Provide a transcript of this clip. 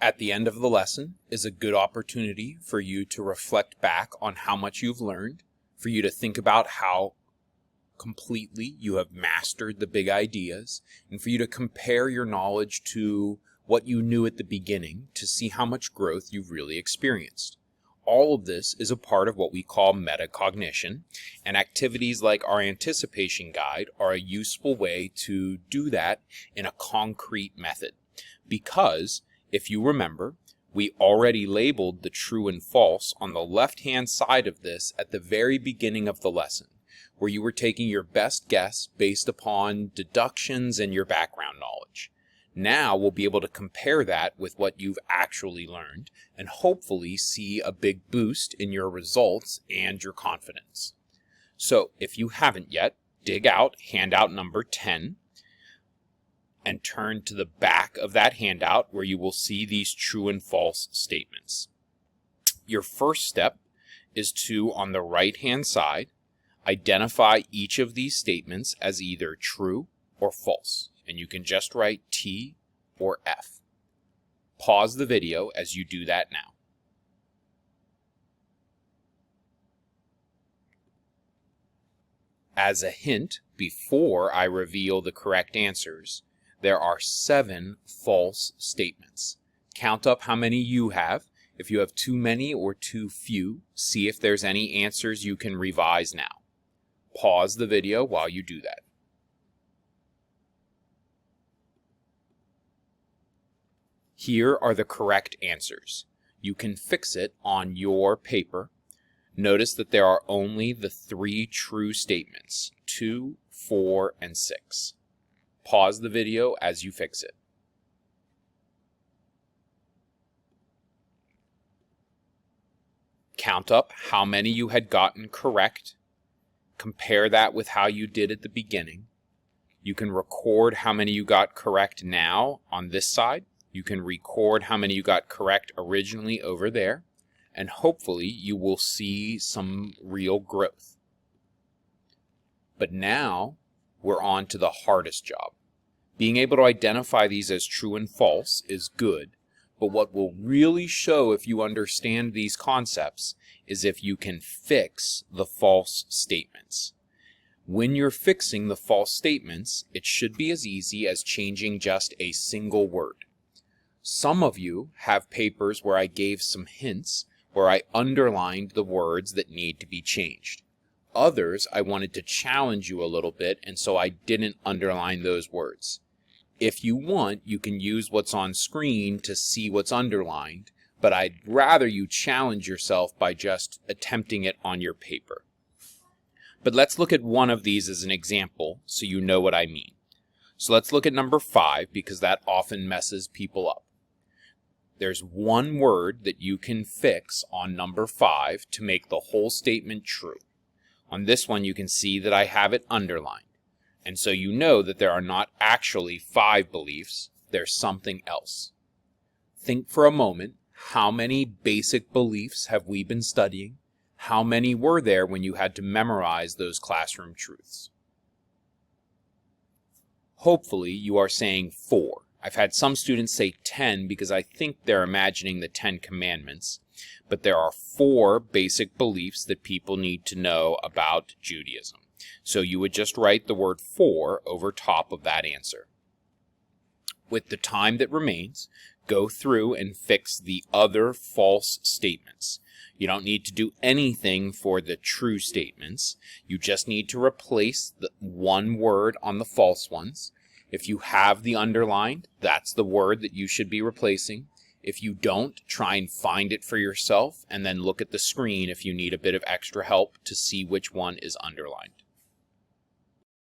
At the end of the lesson is a good opportunity for you to reflect back on how much you've learned, for you to think about how completely you have mastered the big ideas, and for you to compare your knowledge to what you knew at the beginning to see how much growth you've really experienced. All of this is a part of what we call metacognition, and activities like our anticipation guide are a useful way to do that in a concrete method. Because, if you remember, we already labeled the true and false on the left-hand side of this at the very beginning of the lesson, where you were taking your best guess based upon deductions and your background knowledge. Now we'll be able to compare that with what you've actually learned and hopefully see a big boost in your results and your confidence. So if you haven't yet, dig out handout number 10 and turn to the back of that handout where you will see these true and false statements. Your first step is to, on the right-hand side, identify each of these statements as either true or false, and you can just write T or F. Pause the video as you do that now. As a hint, before I reveal the correct answers, there are 7 false statements. Count up how many you have. If you have too many or too few, see if there's any answers you can revise now. Pause the video while you do that. Here are the correct answers. You can fix it on your paper. Notice that there are only the 3 true statements, 2, 4, and 6. Pause the video as you fix it. Count up how many you had gotten correct. Compare that with how you did at the beginning. You can record how many you got correct now on this side. You can record how many you got correct originally over there. And hopefully you will see some real growth. But now we're on to the hardest job. Being able to identify these as true and false is good, but what will really show if you understand these concepts is if you can fix the false statements. When you're fixing the false statements, it should be as easy as changing just a single word. Some of you have papers where I gave some hints, where I underlined the words that need to be changed. Others, I wanted to challenge you a little bit, and so I didn't underline those words. If you want, you can use what's on screen to see what's underlined, but I'd rather you challenge yourself by just attempting it on your paper. But let's look at one of these as an example so you know what I mean. So let's look at number 5 because that often messes people up. There's one word that you can fix on number 5 to make the whole statement true. On this one you can see that I have it underlined. And so you know that there are not actually 5 beliefs, there's something else. Think for a moment, how many basic beliefs have we been studying? How many were there when you had to memorize those classroom truths? Hopefully you are saying 4. I've had some students say 10 because I think they're imagining the 10 Commandments, but there are 4 basic beliefs that people need to know about Judaism. So you would just write the word 4 over top of that answer. With the time that remains, go through and fix the other false statements. You don't need to do anything for the true statements. You just need to replace the one word on the false ones. If you have the underlined, that's the word that you should be replacing. If you don't, try and find it for yourself and then look at the screen if you need a bit of extra help to see which one is underlined.